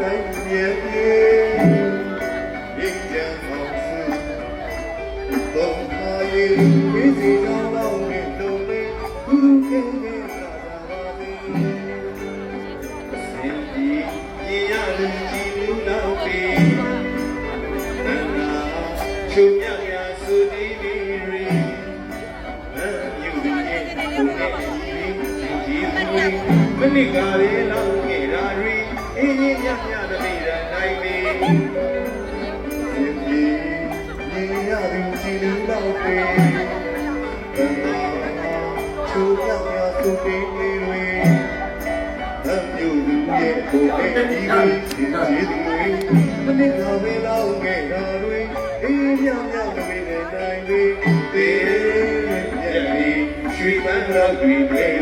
တိုင်းမြဲပြေရိတ်ကြံအောင်စုတော့ပါလေဒီစီတော်တော်နဲ့လုံးလေးသူတို့ကဲလာပါသည်စင်ကြီးရေရလူကြီးလူနောက်ပြီချုပ်မြရာစုဒီဒီရီမြူရဲ့ကိုယ်နဲ့ကြီးမနစ်ကလေးလောက်ခဲ့တာရီအင်းကြီးမြမြတမိရနိုင်ပြီဒီရလူကြီးလူနောက်ပြီချုပ်မြရာစုဒီဒီရီမြူရဲ့ကိုယ်နဲ့ကြီးမနစ်ကလေးလောက်ခဲ့တာရီအင်းမြမြတမိရနိုင်ပြီတေရဲ့ရွှေပန်းတော်ကြီးတွေ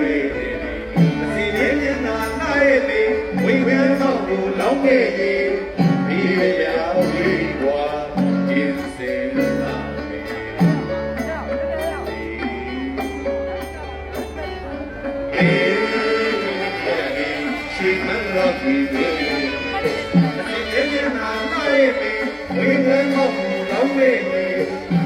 ဝိဝဲတော့ကိုလောင်းခဲ့ရင်ဒီရအောင်ဒီဘွားအင်းစင်လာမေရှိမလို့ဒီဒီနာနာရဲ့ဝိဝဲတော့ကိုလောင်းခဲ့ရင်